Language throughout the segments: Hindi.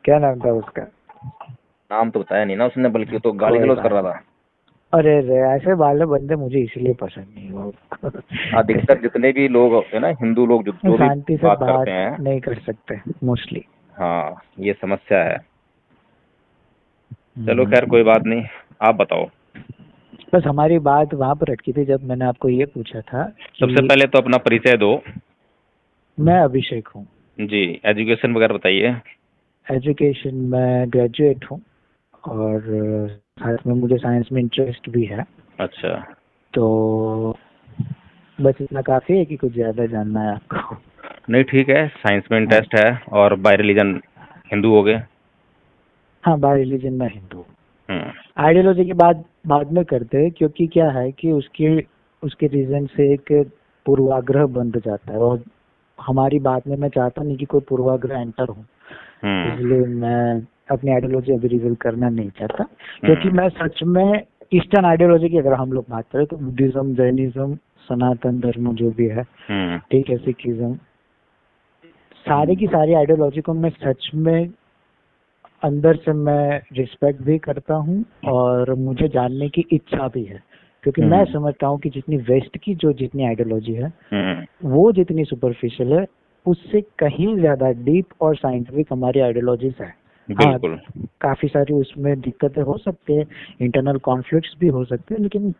क्या नाम था उसका? नाम तो बताया नहीं ना उसने, बल्कि तो गाली कोई गलौज कर बात। रहा था। अरे रे, ऐसे वाले बंदे मुझे इसलिए पसंद नहीं वो। अधिकतर जितने भी लोग होते हैं ना, हिंदू लोग जो भी शांति से बात करते बात हैं। नहीं कर सकते मोस्टली। हाँ, ये समस्या है। चलो खैर, कोई बात नहीं। आप बताओ। बस हमारी बात वहां पर अटकी थी जब मैंने आपको ये पूछा था सबसे कि पहले तो अपना परिचय दो। मैं अभिषेक हूँ। जी। एजुकेशन वगैरह बताइए। एजुकेशन में ग्रेजुएट हूँ, और साथ में मुझे साइंस में इंटरेस्ट भी है। अच्छा। तो बस इतना काफी है कि कुछ ज्यादा जानना है आपको? नहीं, ठीक है, साइंस में हाँ, इंटरेस्ट है। और बाय रिलीजन हिंदू हो गए। हाँ, बाय रिलीजन में हिंदू हूँ। हम्म। आइडियोलॉजी की बात बाद में करते हैं, क्योंकि क्या है कि उसके उसके रीजन से एक पूर्वाग्रह बन जाता है, और हमारी बात में मैं चाहता नहीं कि कोई पूर्वाग्रह एंटर हो। हम्म। इसलिए मैं अपनी आइडियोलॉजी अभी रिवील करना नहीं चाहता, क्योंकि हम्म। मैं सच में ईस्टर्न आइडियोलॉजी की अगर हम लोग बात करें तो बुद्धिज्म, जैनिज्म, सनातन धर्म जो भी है, हम्म। ठीक है, सिखिज्म, सारी की सारी आइडियोलॉजी को मैं सच में अंदर से मैं रिस्पेक्ट भी करता हूँ, और मुझे जानने की इच्छा भी है, क्योंकि मैं हम्म। समझता हूँ कि जितनी वेस्ट की जो जितनी आइडियोलॉजी है हम्म। वो जितनी सुपरफिशियल है, उससे कहीं ज्यादा डीप और साइंटिफिक हमारी आइडियोलॉजीज है। हाँ, बिल्कुल। काफी सारी उसमें दिक्कतें हो सकती है, इंटरनल कॉन्फ्लिक्ट्स भी हो सकते हैं, लेकिन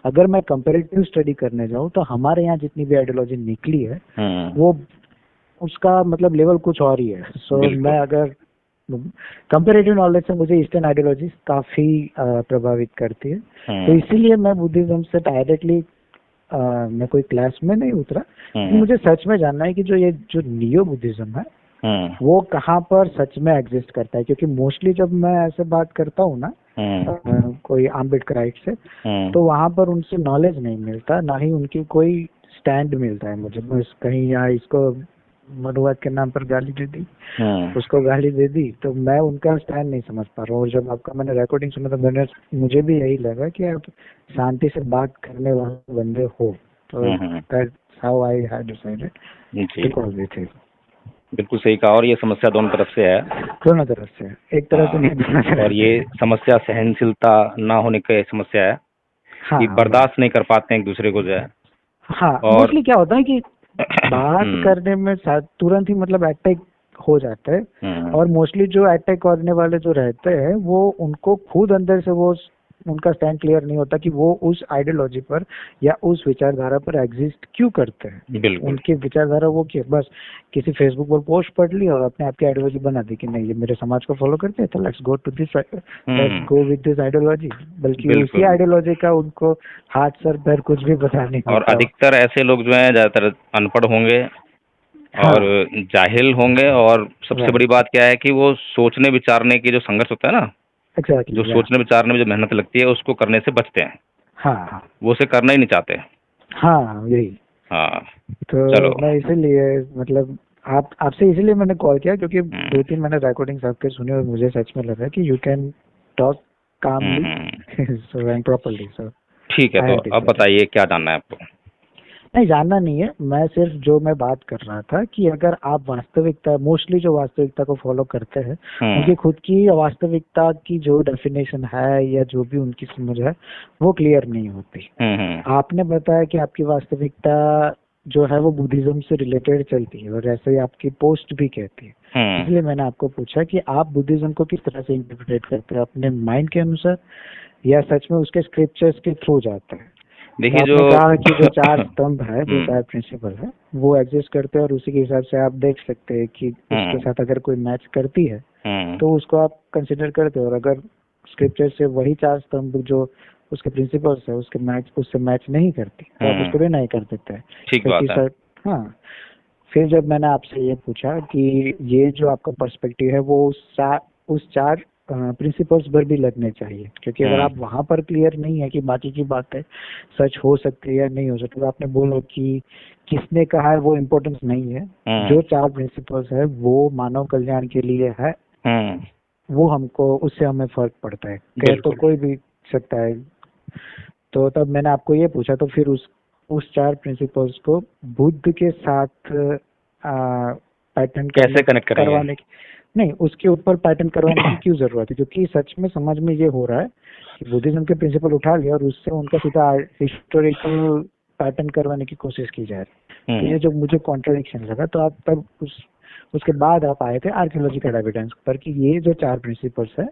अगर मैं कंपैरेटिव स्टडी करने जाऊँ तो हमारे यहाँ जितनी भी आइडियोलॉजी निकली है हम्म। वो उसका मतलब लेवल कुछ और ही है। सो मैं बिल्कुल। अगर कंपैरेटिव नॉलेज से मुझे ईस्टर्न आइडियोलॉजी काफी प्रभावित करती है। तो हम्म। इसीलिए मैं बुद्धिज्म से डायरेक्टली मैं कोई क्लास में नहीं उतरा, क्योंकि हम्म। मुझे सच में जानना है कि जो ये जो नियो बुद्धिज्म है हम्म। वो कहाँ पर सच में एग्जिस्ट करता है, क्योंकि मोस्टली जब मैं ऐसे बात करता हूँ ना हम्म। कोई आम्बेडकराइट से, हम्म। तो वहां पर उनसे नॉलेज नहीं मिलता, ना ही उनकी कोई स्टैंड मिलता है मुझे। बस कहीं यहाँ इसको मनुवाद के नाम पर गाली दे दी, हम्म। उसको गाली दे दी, तो मैं उनका स्टैंड नहीं समझ पा रहा हूँ। और जब आपका मैंने रिकॉर्डिंग सुना तो मुझे भी यही लगा कि आप शांति से बात करने वाले बंदे हो, तो hmm. That's how I had decided जी। To call with him. बिल्कुल सही कहा, और ये समस्या दोनों तरफ से है। दोनों तरफ से, एक तरफ से हाँ। नहीं, दोनों और तरफ से। ये समस्या सहनशीलता ना होने की समस्या है, कि हाँ, बस। बर्दाश्त नहीं कर पाते हैं एक दूसरे को जो है। हाँ, और मोस्टली क्या होता है कि बात हम्म। करने में तुरंत ही मतलब अटैक हो जाता है। हम्म। और मोस्टली जो अटैक करने वाले जो रहते हैं वो उनको खुद अंदर से वो उनका स्टैंड क्लियर नहीं होता कि वो उस आइडियोलॉजी पर या उस विचारधारा पर एग्जिस्ट क्यों करते हैं। बिल्कुल। उनकी विचारधारा वो क्यों, बस किसी फेसबुक पर पोस्ट पढ़ ली और अपने आप की आइडियोलॉजी बना दी कि नहीं ये मेरे समाज को फॉलो करते हैं, तो let's hmm. Go with this ideology. बल्कि उसी बिल्कुल। आइडियोलॉजी का उनको हाथ सर पैर कुछ भी पता नहीं और होता हो। अधिकतर ऐसे लोग जो हैं ज़्यादातर अनपढ़ होंगे और हाँ, जाहिल होंगे। और सबसे बड़ी राइट, बात क्या है कि वो सोचने विचारने की जो संघर्ष होता है ना, जो एग्जैक्टली, या सोचने विचारने में जो मेहनत लगती है, उसको करने से बचते हैं। हाँ, हाँ, वो उसे करना ही नहीं चाहते। हाँ, यही। हाँ। तो चलो। मैं इसीलिए मतलब आपसे इसीलिए मैंने कॉल किया, क्योंकि हम्म। 2-3 मैंने रिकॉर्डिंग्स आपके सुने और मुझे सच में लगा कि you can talk calmly hmm. So and properly, so ठीक है, आई तो हैव अब डिसाइडेड। बताइए क्या जानना है आपको। नहीं, जानना नहीं है, मैं सिर्फ जो मैं बात कर रहा था कि अगर आप वास्तविकता, मोस्टली जो वास्तविकता को फॉलो करते हैं, हम्म। उनकी खुद की वास्तविकता की जो डेफिनेशन है या जो भी उनकी समझ है वो क्लियर नहीं होती। हम्म। हम्म। आपने बताया कि आपकी वास्तविकता जो है वो बुद्धिज्म से रिलेटेड चलती है, और ऐसे ही आपकी पोस्ट भी कहती है। हम्म। इसलिए मैंने आपको पूछा कि आप बुद्धिज्म को किस तरह से इंटरप्रेट करते हैं, अपने माइंड के अनुसार या सच में उसके स्क्रिप्चर्स के थ्रू जाते हैं। तो देखिए जो आपने कहा कि जो 4 स्तंभ है, जो 4 हम्म। प्रिंसिपल है, वो एग्जिस्ट करते हैं, और उसी के हिसाब से आप देख सकते हैं कि उसके हम्म। साथ अगर कोई मैच करती है हम्म। तो उसको आप कंसिडर करते हो, और अगर स्क्रिप्चर से वही 4 स्तंभ जो उसके प्रिंसिपल्स है उससे मैच नहीं करती तो आप उसको डिनाई कर देते हैं। ठीक क्योंकि बात है। सर, हाँ, फिर जब मैंने आपसे ये पूछा कि ये जो आपका पर्सपेक्टिव है वो उस 4 प्रिंसिपल्स पर भी लगने चाहिए, क्योंकि अगर हम्म। आप वहां पर क्लियर नहीं है कि बाकी की बातें सच हो सकती है या नहीं हो सकती, तो आपने बोला कि किसने कहा है वो इम्पोर्टेंस नहीं है। हम्म। जो 4 प्रिंसिपल्स है वो मानव कल्याण के लिए है, हम्म। वो हमको उससे हमें फर्क पड़ता है, कह तो बिल्कुल। कोई भी सकता है। तो तब मैंने आपको ये पूछा, तो फिर उस 4 प्रिंसिपल्स को बुद्ध के साथ पैटर्न कैसे कनेक्ट करेंगे। करवाने की नहीं, उसके ऊपर पैटर्न करवाने की क्यों जरूरत है? क्योंकि सच में समझ में ये हो रहा है कि बुद्धिज्म के प्रिंसिपल उठा लिया और उससे उनका सीधा हिस्टोरिकल पैटर्न करवाने की कोशिश की जा रही है। तो ये जो मुझे कॉन्ट्रडिक्शन लगा, तो आप तब उसके बाद आप आए थे आर्कियोलॉजिकल एविडेंस पर कि ये जो 4 प्रिंसिपल्स है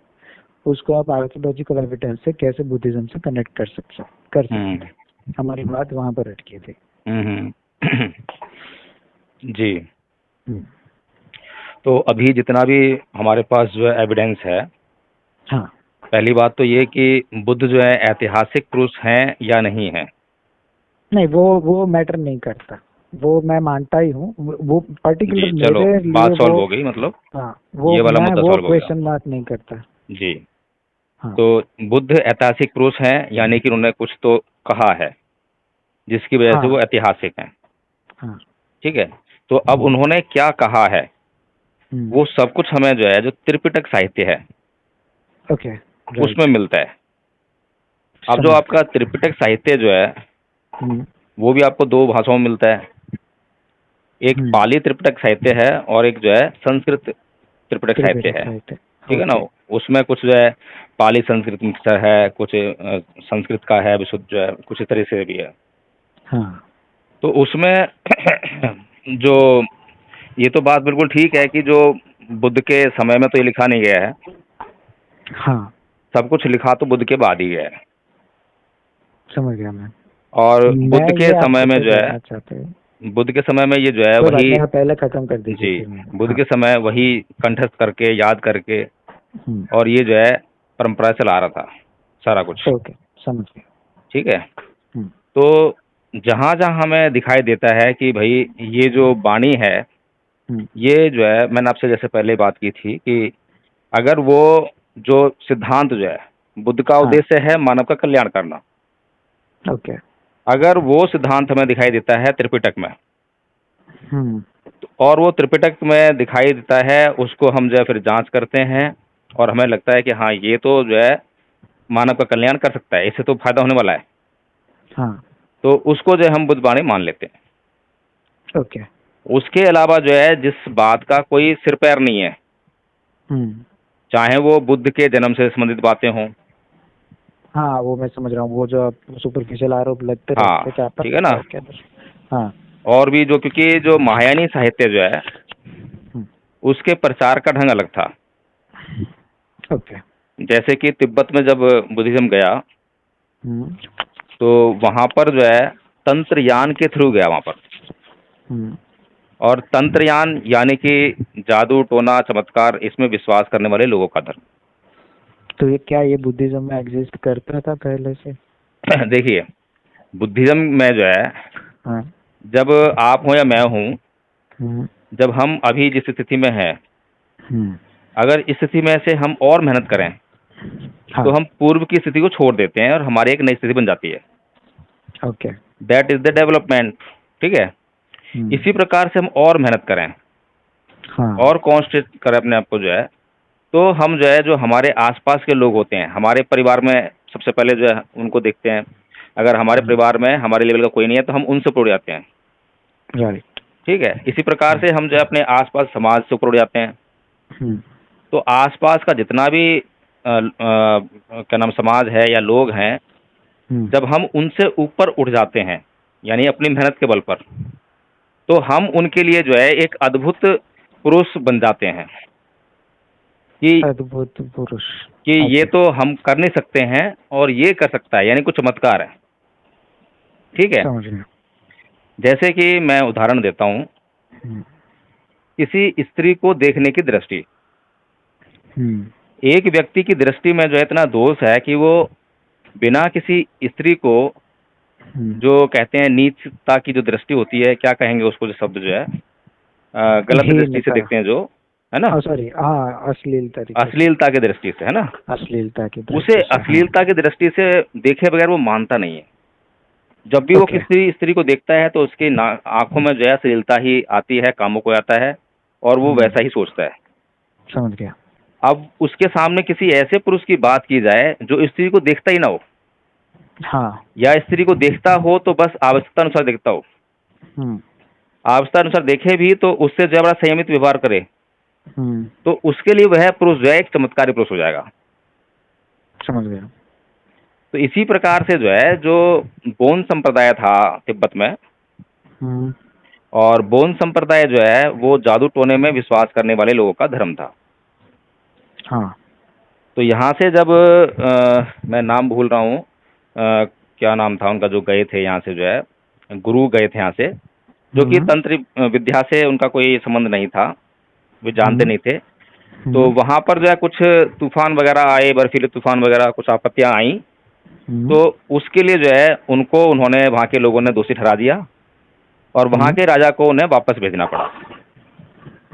उसको आप आर्कियोलॉजिकल एविडेंस से कैसे बुद्धिज्म से कनेक्ट कर सकते। हमारी बात वहां पर अटकी थी। जी। तो अभी जितना भी हमारे पास जो है एविडेंस है, हाँ, पहली बात तो ये कि बुद्ध जो है ऐतिहासिक पुरुष हैं या नहीं है। नहीं, वो मैटर नहीं करता, वो मैं मानता ही हूँ। वो पर्टिकुलर चलो मेरे लिए बात सॉल्व हो गई, मतलब हाँ, वो ये वाला मैं मुद्दा वो सॉल्व हो गया। क्वेश्चन मार्क नहीं करता। जी। हाँ, तो बुद्ध ऐतिहासिक पुरुष हैं, यानी कि उन्होंने कुछ तो कहा है जिसकी वजह से वो हाँ, ऐतिहासिक हैं। हाँ, ठीक है। तो अब उन्होंने क्या कहा है वो सब कुछ हमें जो है जो त्रिपिटक साहित्य है ओके, उसमें मिलता है। अब जो आपका त्रिपिटक साहित्य जो है वो भी आपको 2 भाषाओं में मिलता है। एक पाली त्रिपिटक साहित्य है और एक जो है संस्कृत त्रिपिटक साहित्य है। ठीक है ना। उसमें कुछ जो है पाली संस्कृत मिक्सचर है, कुछ संस्कृत का है विशुद्ध जो है, कुछ इस तरह से भी है। हाँ, तो उसमें जो ये तो बात बिल्कुल ठीक है कि जो बुद्ध के समय में तो ये लिखा नहीं गया है। हाँ, सब कुछ लिखा तो बुद्ध के बाद ही गया है। समझ गया मैं। और बुद्ध के समय में जो है, चाहते हैं बुद्ध के समय में ये जो है वही, पहले खत्म कर दीजिए। जी, बुद्ध के समय वही कंठस्थ करके याद करके और ये जो है परंपरा चला रहा था सारा कुछ। ओके, समझ गया। ठीक है। तो जहाँ जहाँ हमें दिखाई देता है कि भाई ये जो वाणी है ये जो है, मैंने आपसे जैसे पहले बात की थी कि अगर वो जो सिद्धांत जो है, बुद्ध का उद्देश्य है मानव का कल्याण करना। ओके। अगर वो सिद्धांत हमें दिखाई देता है त्रिपिटक में, और वो त्रिपिटक में दिखाई देता है, उसको हम जो है फिर जांच करते हैं और हमें लगता है कि हाँ ये तो जो है मानव का कल्याण कर सकता है, इससे तो फायदा होने वाला है। हाँ, तो उसको जो है हम बुद्ध वाणी मान लेते हैं। ओके। उसके अलावा जो है जिस बात का कोई सिर पैर नहीं है, चाहे वो बुद्ध के जन्म से संबंधित बातें हों, हाँ, वो मैं समझ रहा हूँ, वो जो सुपरफिशियल आरोप लगते हाँ, रहते क्या, ठीक है ना। हाँ, और भी जो, क्योंकि जो महायानी साहित्य जो है उसके प्रचार का ढंग अलग था। ओके। जैसे कि तिब्बत में जब बुद्धिज्म गया तो वहां पर जो है तंत्रयान के थ्रू गया वहां पर। और तंत्रयान यानी कि जादू टोना चमत्कार, इसमें विश्वास करने वाले लोगों का धर्म। तो ये क्या ये बुद्धिज्म में एग्जिस्ट करता था पहले से? देखिए, बुद्धिज्म में जो है, हाँ, जब आप हो या मैं हूँ, जब हम अभी जिस स्थिति में हैं, अगर इस स्थिति में से हम और मेहनत करें तो हम पूर्व की स्थिति को छोड़ देते हैं और हमारी एक नई स्थिति बन जाती है। Okay. That is the development. ठीक है। इसी प्रकार से हम और मेहनत करें, और कॉन्सेंट्रेट करें अपने आप को जो है, तो हम जो है जो हमारे आसपास के लोग होते हैं, हमारे परिवार में सबसे पहले जो है उनको देखते हैं। अगर हमारे परिवार में हमारे लेवल का कोई नहीं है तो हम उनसे ऊपर उड़ जाते हैं। राइट। ठीक है। इसी प्रकार से हम जो है अपने आसपास समाज से ऊपर उड़ जाते हैं। तो आसपास का जितना भी क्या नाम समाज है या लोग हैं, जब हम उनसे ऊपर उठ जाते हैं यानी अपनी मेहनत के बल पर, तो हम उनके लिए जो है एक अद्भुत पुरुष बन जाते हैं कि अद्भुत पुरुष, कि ये तो हम कर नहीं सकते हैं और ये कर सकता है, यानी कुछ चमत्कार है। ठीक है। समझ गया। जैसे कि मैं उदाहरण देता हूँ, किसी स्त्री को देखने की दृष्टि, एक व्यक्ति की दृष्टि में जो है इतना दोष है कि वो बिना किसी स्त्री को, जो कहते हैं नीचता की जो दृष्टि होती है, क्या कहेंगे उसको, जो शब्द जो है गलत दृष्टि से देखते हैं, जो है ना, सॉरी, हाँ, अश्लीलता की दृष्टि से, है ना, अश्लीलता की उसे अश्लीलता की दृष्टि से देखे बगैर वो मानता नहीं है। जब भी वो किसी स्त्री को देखता है तो उसकी आंखों में जो है अश्लीलता ही आती है, कामों को आता है और वो वैसा ही सोचता है। समझ गया। अब उसके सामने किसी ऐसे पुरुष की बात की जाए जो स्त्री को देखता ही ना हो, हाँ, या स्त्री को देखता हो तो बस आवश्यकता अनुसार देखता हो, आवश्यकता अनुसार देखे भी तो उससे जो है बड़ा संयमित व्यवहार करे, तो उसके लिए वह पुरुष जो है एक चमत्कारी पुरुष हो जाएगा। समझ गया। तो इसी प्रकार से जो है, जो बोन संप्रदाय था तिब्बत में, और बोन संप्रदाय जो है वो जादू टोने में विश्वास करने वाले लोगों का धर्म था। हाँ। तो यहाँ से जब मैं नाम भूल रहा हूँ, क्या नाम था उनका, जो गए थे यहाँ से, जो है गुरु गए थे यहाँ से, जो कि तंत्र विद्या से उनका कोई संबंध नहीं था, वे जानते नहीं थे। तो वहाँ पर जो है कुछ तूफान वगैरह आए, बर्फीले तूफान वगैरह, कुछ आपत्तियाँ आई। तो उसके लिए जो है उनको, उन्होंने, वहाँ के लोगों ने दोषी ठहरा दिया और वहाँ के राजा को उन्हें वापस भेजना पड़ा।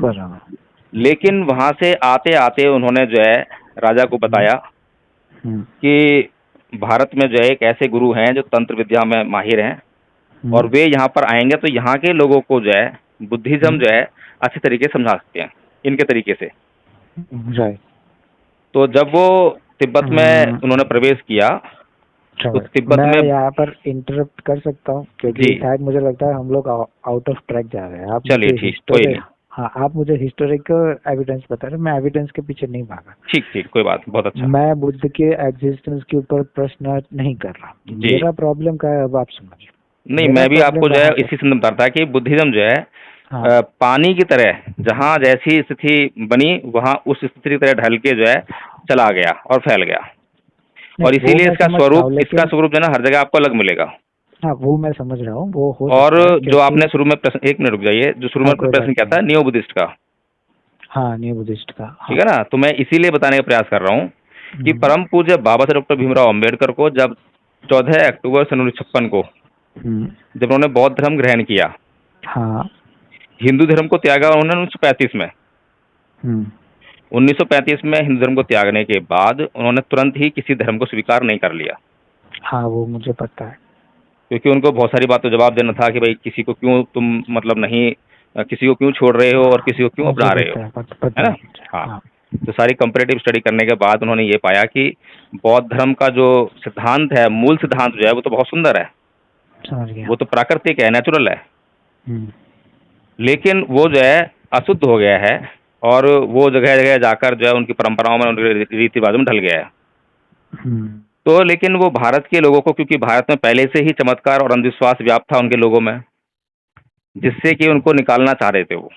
बराबर। लेकिन वहाँ से आते आते उन्होंने जो है राजा को बताया कि भारत में जो है एक ऐसे गुरु हैं जो तंत्र विद्या में माहिर हैं, और वे यहाँ पर आएंगे तो यहाँ के लोगों को जो है बुद्धिज्म जो है अच्छे तरीके से समझा सकते हैं, इनके तरीके से। तो जब वो तिब्बत में उन्होंने प्रवेश किया, तो तिब्बत मैं में, यहाँ पर इंटरप्ट कर सकता हूँ क्योंकि शायद मुझे लगता है हम लोग आउट ऑफ ट्रैक जा रहे हैं। आप चलिए ठीक, कोई नहीं। हाँ, आप मुझे हिस्टोरिकल एविडेंस बता रहे हैं, मैं एविडेंस के पीछे नहीं भागा। ठीक ठीक, कोई बात, बहुत अच्छा। मैं बुद्ध के एग्जिस्टेंस के ऊपर प्रश्न नहीं कर रहा। मेरा प्रॉब्लम क्या है अब आप समझिए। नहीं, मैं भी आपको जो है इसी संदर्भ बता था कि बुद्धिज्म जो है पानी की तरह, जहाँ जैसी स्थिति बनी वहाँ उस स्थिति की तरह ढल के जो है चला गया और फैल गया, और इसीलिए इसका स्वरूप जो है ना हर जगह आपको अलग मिलेगा। हाँ, वो मैं समझ रहा हूँ, वो हो और जो आपने शुरू में प्रश्न, एक मिनट रुक जाइए, जो शुरू में प्रश्न क्या था, नियो बुद्धिस्ट का। हाँ, नियो बुद्धिस्ट का। ठीक है ना। तो मैं इसीलिए बताने का प्रयास कर रहा हूँ कि परम पूज्य बाबा साहेब डॉक्टर भीमराव अम्बेडकर को जब 14 अक्टूबर सन 1956 को जब उन्होंने बौद्ध धर्म ग्रहण किया, हाँ, हिंदू धर्म को त्यागा उन्होंने 1935 में। 1935 में हिंदू धर्म को त्यागने के बाद उन्होंने तुरंत ही किसी धर्म को स्वीकार नहीं कर लिया। हाँ, वो मुझे पता है, क्योंकि उनको बहुत सारी बातों जवाब देना था कि भाई किसी को क्यों तुम, मतलब नहीं, किसी को क्यों छोड़ रहे हो और किसी को क्यों अपना रहे हो, है ना। हाँ, तो सारी कंपैरेटिव स्टडी करने के बाद उन्होंने ये पाया कि बौद्ध धर्म का जो सिद्धांत है, मूल सिद्धांत जो है, वो तो बहुत सुंदर है, वो तो प्राकृतिक है, नेचुरल है, लेकिन वो जो है अशुद्ध हो गया है, और वो जगह जगह जाकर जो है उनकी परंपराओं में, उनके रीति रिवाजों में ढल गया है। तो लेकिन वो भारत के लोगों को, क्योंकि भारत में पहले से ही चमत्कार और अंधविश्वास व्याप्त था उनके लोगों में, जिससे कि उनको निकालना चाह रहे थे वो।